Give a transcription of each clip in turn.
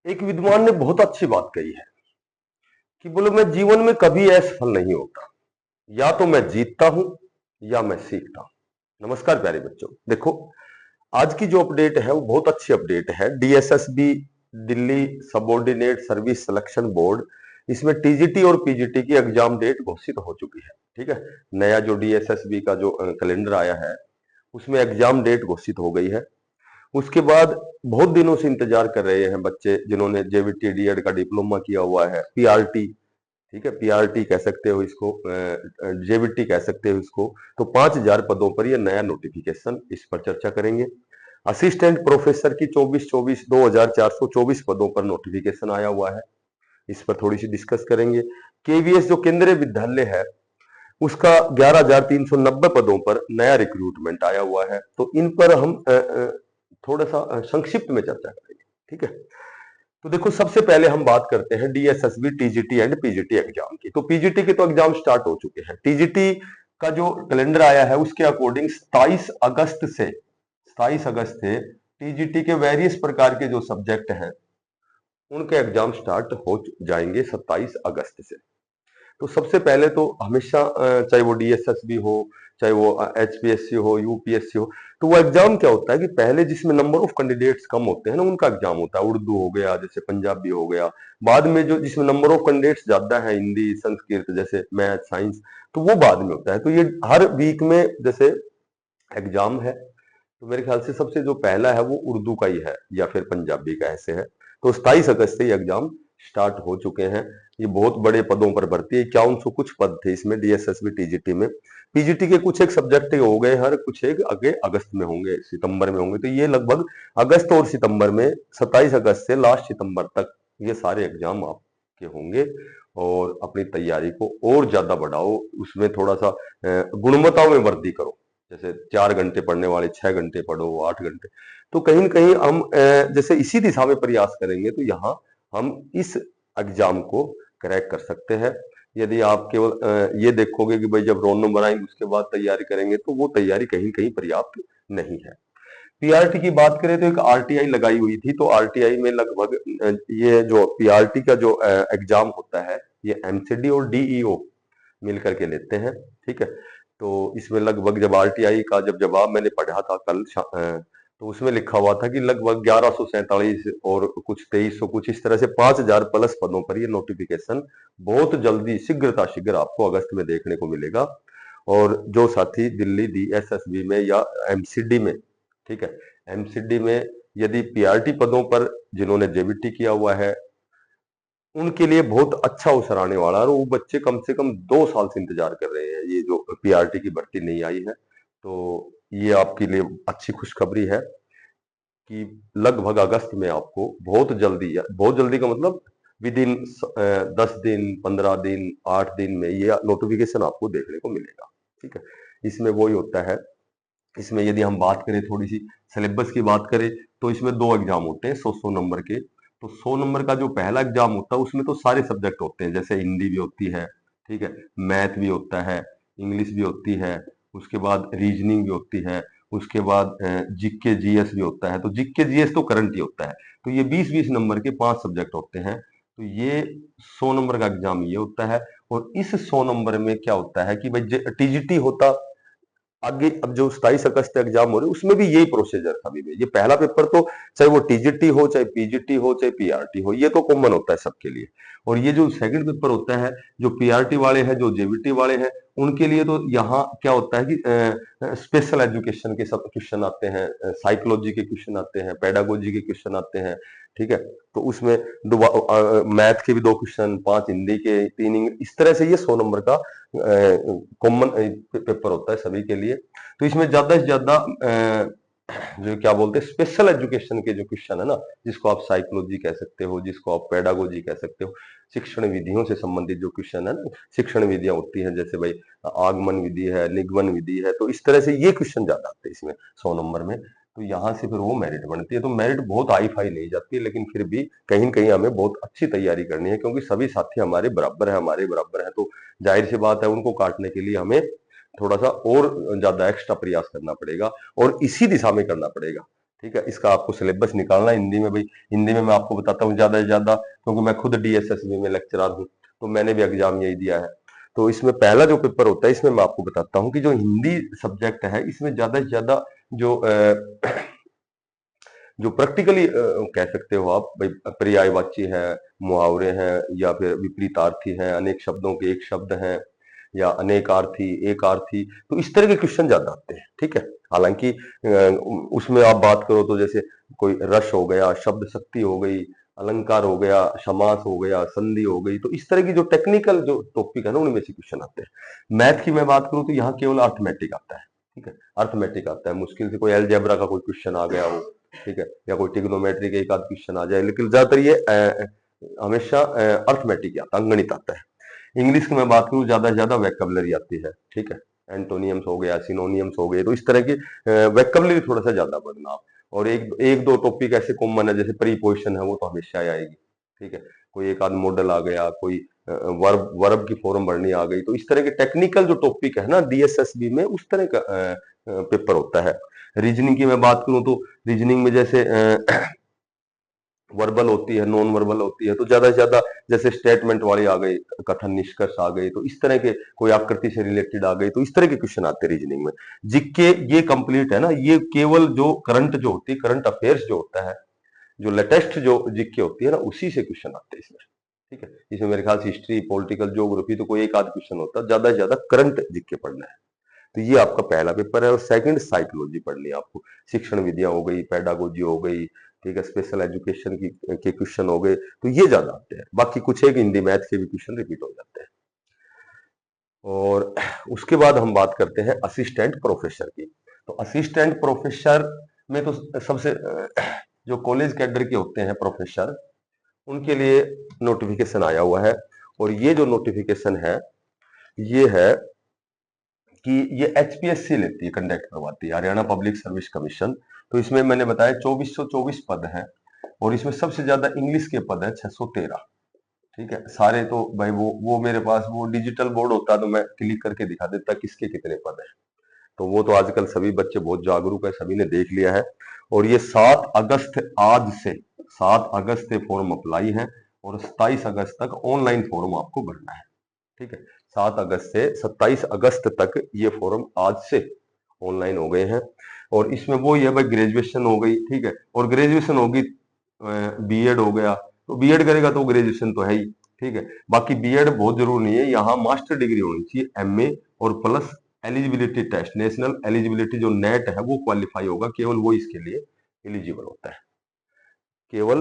एक विद्वान ने बहुत अच्छी बात कही है कि बोलो मैं जीवन में कभी असफल नहीं होता, या तो मैं जीतता हूं या मैं सीखता हूं। नमस्कार प्यारे बच्चों, देखो आज की जो अपडेट है वो बहुत अच्छी अपडेट है। DSSB Delhi subordinate service selection board, इसमें टीजीटी और पीजीटी की एग्जाम डेट घोषित हो चुकी है। ठीक है, नया जो डीएसएसबी का जो कैलेंडर आया है उसमें एग्जाम डेट घोषित हो गई है। उसके बाद बहुत दिनों से इंतजार कर रहे हैं बच्चे जिन्होंने जेवीटी डीएड का डिप्लोमा किया हुआ है, पीआरटी, ठीक है, पीआरटी कह सकते हो इसको, जेवीटी कह सकते हो इसको। तो 5,000 पदों पर यह नया नोटिफिकेशन, इस पर चर्चा करेंगे। असिस्टेंट प्रोफेसर की 2424 पदों पर नोटिफिकेशन आया हुआ है, इस पर थोड़ी सी डिस्कस करेंगे। केवीएस जो केंद्रीय विद्यालय है उसका 11,390 पदों पर नया रिक्रूटमेंट आया हुआ है। तो इन पर हम थोड़ा सा संक्षिप्त में चर्चा करेंगे। ठीक है, तो देखो सबसे पहले हम बात करते हैं DSSB TGT and PGT exam की। तो पीजीटी के तो एग्जाम स्टार्ट हो चुके हैं। टीजीटी का जो कैलेंडर आया है उसके अकॉर्डिंग 27 अगस्त से टीजीटी के वेरियस प्रकार के जो सब्जेक्ट हैं उनके एग्जाम स्टार्ट हो जाएंगे 27 अगस्त से। तो सबसे पहले तो हमेशा चाहे वो डीएसएसबी हो, चाहे वो एचपीएससी हो, यूपीएससी हो, तो वो एग्जाम क्या होता है कि पहले जिसमें नंबर ऑफ कैंडिडेट्स कम होते हैं ना उनका एग्जाम होता है। उर्दू हो गया, जैसे पंजाबी हो गया। बाद में जो जिसमें नंबर ऑफ कैंडिडेट्स ज्यादा है, हिंदी, संस्कृत, जैसे मैथ, साइंस, तो वो बाद में होता है। तो ये हर वीक में जैसे एग्जाम है, तो मेरे ख्याल से सबसे जो पहला है वो उर्दू का ही है या फिर पंजाबी का, ऐसे है। तो 27 अगस्त से ये एग्जाम स्टार्ट हो चुके हैं। ये बहुत बड़े पदों पर भर्ती है, 5100 कुछ पद थे इसमें डीएसएसबी टीजीटी में। पीजीटी के कुछ एक सब्जेक्ट हो गए, हर कुछ एक आगे अगस्त में होंगे, सितंबर में होंगे। तो ये लगभग अगस्त और सितंबर में, 27 अगस्त से लास्ट सितंबर तक ये सारे एग्जाम आपके होंगे। और अपनी तैयारी को और ज्यादा बढ़ाओ, उसमें थोड़ा सा गुणवत्ता में वृद्धि करो। जैसे 4 घंटे पढ़ने वाले 6 घंटे पढ़ो, 8 घंटे। तो कहीं न कहीं हम जैसे इसी दिशा में प्रयास करेंगे तो यहाँ हम इस एग्जाम को क्रैक कर सकते हैं। यदि आप केवल ये देखोगे कि भाई जब रोल नंबर आएंगे उसके बाद तैयारी करेंगे, तो वो तैयारी कहीं कहीं पर्याप्त नहीं है। पीआरटी की बात करें तो एक आरटीआई लगाई हुई थी। तो आरटीआई में लगभग ये जो पीआरटी का जो एग्जाम होता है, ये एमसीडी और डीईओ मिलकर के लेते हैं। ठीक है, तो इसमें लगभग जब आरटीआई का जब जवाब मैंने पढ़ा था कल तो उसमें लिखा हुआ था कि लगभग 1147 और कुछ 2300 कुछ इस तरह से 5,000 प्लस पदों पर ये नोटिफिकेशन बहुत जल्दी शीघ्रता शीघ्र आपको अगस्त में देखने को मिलेगा। और जो साथी दिल्ली डीएसएसबी में या एमसीडी में, ठीक है, एमसीडी में यदि पीआरटी पदों पर जिन्होंने जेबीटी किया हुआ है उनके लिए बहुत अच्छा अवसर आने वाला है। और वो बच्चे कम से कम 2 साल से इंतजार कर रहे हैं, ये जो पीआरटी की भर्ती नहीं आई है। तो ये आपके लिए अच्छी खुशखबरी है कि लगभग अगस्त में आपको बहुत जल्दी का मतलब विद इन 10 दिन, 15 दिन, 8 दिन में ये नोटिफिकेशन आपको देखने को मिलेगा। ठीक है, इसमें वही होता है। इसमें यदि हम बात करें, थोड़ी सी सिलेबस की बात करें, तो इसमें 2 एग्जाम होते हैं 100-100 नंबर के। तो 100 नंबर का जो पहला एग्जाम होता है उसमें तो सारे सब्जेक्ट होते हैं, जैसे हिंदी भी होती है, ठीक है, मैथ भी होता है, इंग्लिश भी होती है, उसके बाद रीजनिंग भी होती है, उसके बाद जीके जीएस भी होता है। तो जीके जीएस तो करंट ही होता है। तो ये 20-20 नंबर के 5 सब्जेक्ट होते हैं। तो ये 100 नंबर का एग्जाम ये होता है। और इस 100 नंबर में क्या होता है कि भाई टीजीटी होता आगे, अब जो 27 अगस्त एग्जाम हो रहे उसमें भी यही प्रोसीजर था। अभी भी ये पहला पेपर तो चाहे वो टीजीटी हो, चाहे पीजीटी हो, चाहे पीआरटी हो, ये तो कॉमन होता है सबके लिए। और ये जो सेकंड पेपर होता है, जो पीआरटी वाले हैं, जो जेबीटी वाले हैं, उनके लिए तो यहाँ क्या होता है कि स्पेशल एजुकेशन के सब क्वेश्चन आते हैं, साइकोलॉजी के क्वेश्चन आते हैं, पेडागोजी के क्वेश्चन आते हैं। ठीक है, तो उसमें मैथ के भी 2 क्वेश्चन, 5 हिंदी के, 3 इंग्लिश, इस तरह से ये 100 नंबर का कॉमन पेपर होता है सभी के लिए। तो इसमें ज्यादा से ज्यादा जो क्या बोलते हैं स्पेशल एजुकेशन के जो क्वेश्चन है ना, जिसको आप साइकोलॉजी कह सकते हो, जिसको आप पेडागोजी कह सकते हो, शिक्षण विधियों से संबंधित जो क्वेश्चन है ना, शिक्षण विधियां होती हैं, जैसे भाई आगमन विधि है, निगमन विधि है, तो इस तरह से ये क्वेश्चन ज्यादा आते हैं इसमें 100 नंबर में। तो यहाँ से फिर वो मेरिट बनती है। तो मेरिट बहुत हाई फाई नहीं जाती है, लेकिन फिर भी कहीं न कहीं हमें बहुत अच्छी तैयारी करनी है, क्योंकि सभी साथी हमारे बराबर है। तो जाहिर सी बात है उनको काटने के लिए हमें थोड़ा सा और ज्यादा एक्स्ट्रा प्रयास करना पड़ेगा और इसी दिशा में करना पड़ेगा। ठीक है, इसका आपको सिलेबस निकालना है हिंदी में भाई। हिंदी में मैं आपको बताता हूँ ज्यादा से ज्यादा, क्योंकि मैं खुद डीएसएसबी में लेक्चरर हूँ, तो मैंने भी एग्जाम यही दिया है। तो इसमें पहला जो पेपर होता है, इसमें मैं आपको बताता हूँ कि जो हिंदी सब्जेक्ट है, इसमें ज्यादा से ज्यादा जो जो प्रैक्टिकली कह सकते हो आप भाई, पर्यायवाची है, मुहावरे हैं, या फिर विपरीतार्थी हैं, अनेक शब्दों के एक शब्द हैं, या अनेकार्थी, एक आर्थी, तो इस तरह के क्वेश्चन ज्यादा आते हैं। ठीक है, हालांकि उसमें आप बात करो तो जैसे कोई रस हो गया, शब्द शक्ति हो गई, अलंकार हो गया, समास हो गया, संधि हो गई, तो इस तरह की जो टेक्निकल जो टॉपिक है ना, उनमें से क्वेश्चन आते हैं। मैथ की मैं बात करूं तो यहाँ केवल अर्थमेटिक आता है। ठीक है, अर्थमेटिक आता है, मुश्किल से कोई अलजेब्रा का कोई क्वेश्चन आ गया हो, ठीक है, या कोई ट्रिग्नोमेट्री का एक आध क्वेश्चन आ जाए, लेकिन ज्यादातर ये हमेशा अर्थमेटिक आता है, अंगणित आता है। इंग्लिश की मैं बात करूं, ज्यादा से ज्यादा वैकेबलरी आती है। ठीक है, एंटोनियम्स हो गया, सिनोनियम्स हो गए, तो इस तरह की वैकेबलरी थोड़ा सा ज्यादा पढ़ना आप। और एक एक दो टॉपिक ऐसे कॉमन है, जैसे प्रीपोजिशन है, वो तो हमेशा ही आएगी। ठीक है, कोई एक आध मॉडल आ गया, कोई वर्ब वर्ब की फॉर्म भरनी आ गई, तो इस तरह के टेक्निकल जो टॉपिक है ना डीएसएसबी में, उस तरह का पेपर होता है। रीजनिंग की मैं बात करूं तो रीजनिंग में जैसे वर्बल होती है, नॉन वर्बल होती है, तो ज्यादा से ज्यादा जैसे स्टेटमेंट वाली आ गई, कथन निष्कर्ष आ गई, तो इस तरह के कोई आकृति से रिलेटेड आ गई, तो इस तरह के क्वेश्चन आते हैं रीजनिंग में। जिसके ये कंप्लीट है ना, ये केवल जो करंट जो होती है, करंट अफेयर्स जो होता है, जो लेटेस्ट जो जिक्के होती है ना, उसी से क्वेश्चन आते हैं इसमें। ठीक है, इसमें मेरे ख्याल से हिस्ट्री, पॉलिटिकल, ज्योग्राफी तो कोई एक आध क्वेश्चन होता है, ज्यादा से ज्यादा करंट जिक्के पढ़ना है। तो ये आपका पहला पेपर है। और सेकंड साइकोलॉजी पढ़नी है आपको, शिक्षण विद्या हो गई, पेडागोजी हो गई, ठीक है, स्पेशल एजुकेशन की के क्वेश्चन हो गए, तो ये ज्यादा आते हैं। बाकी कुछ एक हिंदी मैथ के भी क्वेश्चन रिपीट हो जाते हैं। और उसके बाद हम बात करते हैं असिस्टेंट प्रोफेसर की। तो असिस्टेंट प्रोफेसर में तो सबसे जो कॉलेज कैडर के होते हैं प्रोफेसर, उनके लिए नोटिफिकेशन आया हुआ है। और ये जो नोटिफिकेशन है, ये है कि ये एचपीएससी लेती है, कंडक्ट करवाती है, हरियाणा पब्लिक सर्विस कमीशन। तो इसमें मैंने बताया 2424 पद हैं, और इसमें सबसे ज्यादा इंग्लिश के पद है 613। ठीक है, सारे तो भाई वो मेरे पास वो डिजिटल बोर्ड होता तो मैं क्लिक करके दिखा देता किसके कितने पद हैं। तो वो तो आजकल सभी बच्चे बहुत जागरूक है, सभी ने देख लिया है। और ये 7 अगस्त, आज से 7 अगस्त से फॉर्म अप्लाई है, और 27 अगस्त तक ऑनलाइन फॉर्म आपको भरना है। ठीक है, 7 अगस्त से 27 अगस्त तक ये फॉर्म आज से ऑनलाइन हो गए हैं। और इसमें वो ये भाई ग्रेजुएशन हो गई, ठीक है, और ग्रेजुएशन होगी, बीएड हो गया, तो बीएड करेगा तो ग्रेजुएशन तो है ही। ठीक है, बाकी बीएड बहुत जरूरी नहीं है, यहाँ मास्टर डिग्री होनी चाहिए, एमए, और plus eligibility test, national eligibility जो नेट है वो क्वालिफाई होगा, केवल वो इसके लिए एलिजिबल होता है केवल।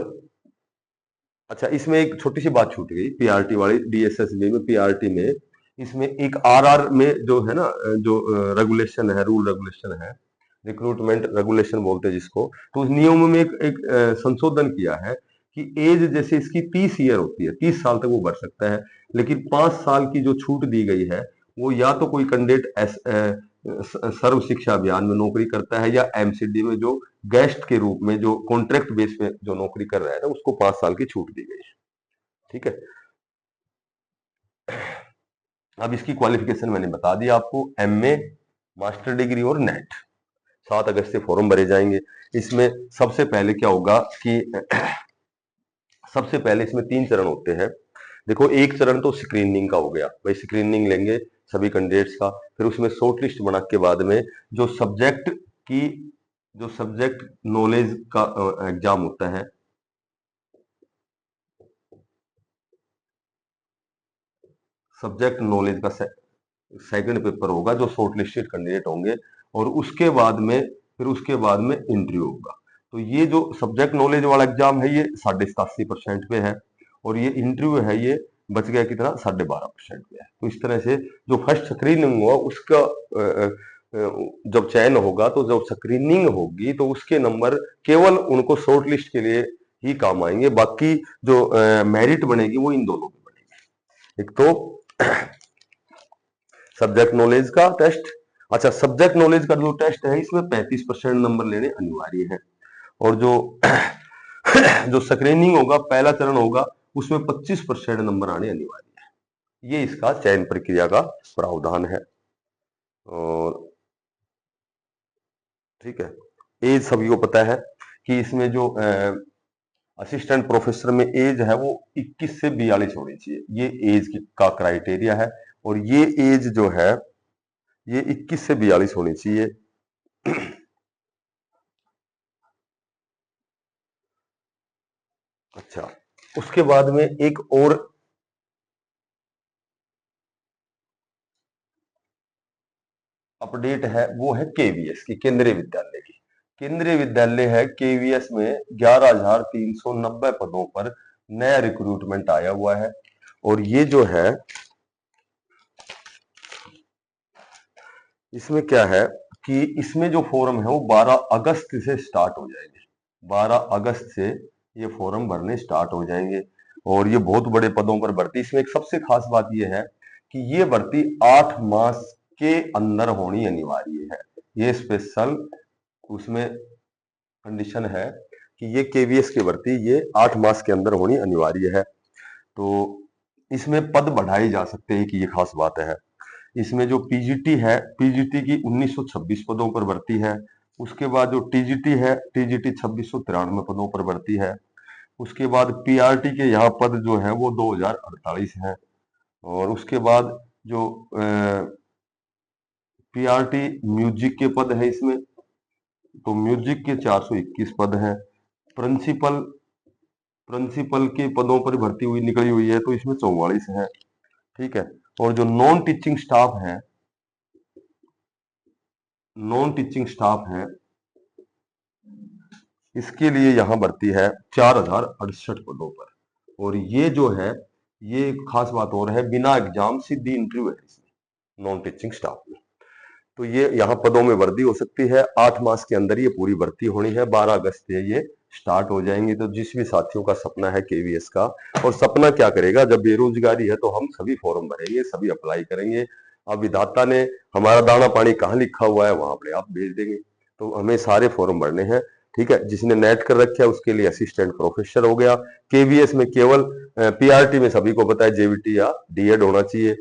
अच्छा, इसमें एक छोटी सी बात छूट गई, पीआरटी वाली, डीएसएसबी में पीआरटी में, इसमें एक आरआर में जो है ना, जो रेगुलेशन है, रूल रेगुलेशन है, रिक्रूटमेंट रेगुलेशन बोलते हैं जिसको, तो उस नियम में एक संशोधन किया है कि एज जैसे इसकी 30 ईयर होती है, 30 साल तक वो बढ़ सकता है, लेकिन 5 साल की जो छूट दी गई है, वो या तो कोई कैंडिडेट सर्व शिक्षा अभियान में नौकरी करता है, या एमसीडी में जो गेस्ट के रूप में जो कॉन्ट्रैक्ट बेस पे जो नौकरी कर रहा है ना, उसको 5 साल की छूट दी गई है। ठीक है, अब इसकी क्वालिफिकेशन मैंने बता दिया आपको, एमए, मास्टर डिग्री और नेट। 7 अगस्त से फॉर्म भरे जाएंगे। इसमें सबसे पहले क्या होगा कि सबसे पहले इसमें 3 चरण होते हैं। देखो, एक चरण तो स्क्रीनिंग का हो गया, भाई स्क्रीनिंग लेंगे सभी कैंडिडेट्स का, फिर उसमें शॉर्ट लिस्ट बना के बाद में जो सब्जेक्ट की, जो सब्जेक्ट नॉलेज का एग्जाम होता है, सब्जेक्ट नॉलेज का सेकंड पेपर होगा, जो शॉर्ट लिस्टेड कैंडिडेट होंगे, और उसके बाद में फिर उसके बाद में इंटरव्यू होगा। तो ये जो सब्जेक्ट नॉलेज वाला एग्जाम है, ये 87.5% पे है, और ये इंटरव्यू है, ये बच गया कितना, 12.5% पे है। तो इस तरह से जो फर्स्ट स्क्रीनिंग हुआ उसका जब चयन होगा, तो जब स्क्रीनिंग होगी तो उसके नंबर केवल उनको शॉर्ट लिस्ट के लिए ही काम आएंगे, बाकी जो मेरिट बनेगी वो इन दोनों में बनेगी। एक तो सब्जेक्ट नॉलेज का टेस्ट। अच्छा, सब्जेक्ट नॉलेज का जो टेस्ट है, इसमें 35% नंबर लेने अनिवार्य है, और जो जो स्क्रीनिंग होगा, पहला चरण होगा, उसमें 25% नंबर आने अनिवार्य है। ये इसका चयन प्रक्रिया का प्रावधान है। और ठीक है, एज सभी को पता है, कि इसमें जो असिस्टेंट प्रोफेसर में एज है वो 21 से 42 होनी चाहिए, ये एज का क्राइटेरिया है। और ये एज जो है ये 21 से 42 होनी चाहिए। अच्छा, उसके बाद में एक और अपडेट है, वो है केवीएस की, केंद्रीय विद्यालय की। केंद्रीय विद्यालय है केवीएस में 11,390 पदों पर नया रिक्रूटमेंट आया हुआ है। और ये जो है इसमें क्या है कि इसमें जो फॉर्म है वो 12 अगस्त से स्टार्ट हो जाएंगे। 12 अगस्त से ये फॉर्म भरने स्टार्ट हो जाएंगे। और ये बहुत बड़े पदों पर भर्ती, इसमें एक सबसे खास बात ये है कि ये भर्ती 8 मास के अंदर होनी अनिवार्य है। ये स्पेशल उसमें कंडीशन है कि ये केवीएस की भर्ती ये 8 मास के अंदर होनी अनिवार्य है। तो इसमें पद बढ़ाए जा सकते हैं कि ये खास बात है। इसमें जो पीजीटी है, पीजीटी की 1926 पदों पर भर्ती है। उसके बाद जो टीजीटी है, टीजीटी 2693 पदों पर भर्ती है। उसके बाद पीआरटी के यहाँ पद जो है वो 2048 हैं। और उसके बाद जो पीआरटी म्यूजिक के पद है इसमें, तो म्यूजिक के 421 पद हैं। प्रिंसिपल प्रिंसिपल के पदों पर भर्ती हुई निकली हुई है, तो इसमें 44 है। ठीक है। और जो नॉन टीचिंग स्टाफ है, नॉन टीचिंग स्टाफ है, इसके लिए यहां भर्ती है 4068 पदों पर। और ये जो है ये एक खास बात और है, बिना एग्जाम सीधी इंटरव्यू है इसमें नॉन टीचिंग स्टाफ में। तो ये यहाँ पदों में भर्ती हो सकती है। 8 मास के अंदर ये पूरी भर्ती होनी है। 12 अगस्त से ये स्टार्ट हो जाएंगे। तो जिस भी साथियों का सपना है केवीएस का, और सपना क्या करेगा, जब बेरोजगारी है तो हम सभी फॉर्म भरेंगे, सभी अप्लाई करेंगे। अब विधाता ने हमारा दाना पानी कहाँ लिखा हुआ है वहां अपने आप भेज देंगे। तो हमें सारे फॉर्म भरने हैं। ठीक है। जिसने नेट कर रखा है उसके लिए असिस्टेंट प्रोफेसर हो गया। केवीएस में केवल पीआरटी में सभी को पता है जेवीटी या डीएड होना चाहिए।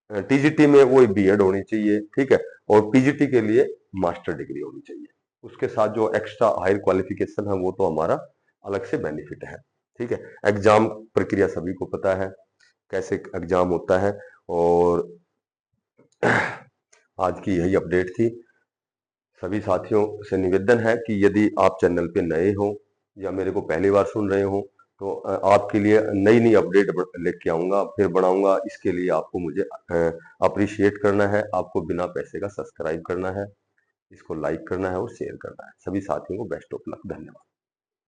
टीजीटी में वो बीएड होनी चाहिए। ठीक है। और पीजीटी के लिए मास्टर डिग्री होनी चाहिए। उसके साथ जो एक्स्ट्रा हायर क्वालिफिकेशन है वो तो हमारा अलग से बेनिफिट है। ठीक है। एग्जाम प्रक्रिया सभी को पता है कैसे एग्जाम होता है। और आज की यही अपडेट थी। सभी साथियों से निवेदन है कि यदि आप चैनल पे नए हो या मेरे को पहली बार सुन रहे हो, तो आपके लिए नई नई अपडेट लेके आऊंगा, फिर बनाऊंगा। इसके लिए आपको मुझे अप्रिशिएट करना है, आपको बिना पैसे का सब्सक्राइब करना है, इसको लाइक करना है और शेयर करना है। सभी साथियों को बेस्ट ऑफ लक। धन्यवाद।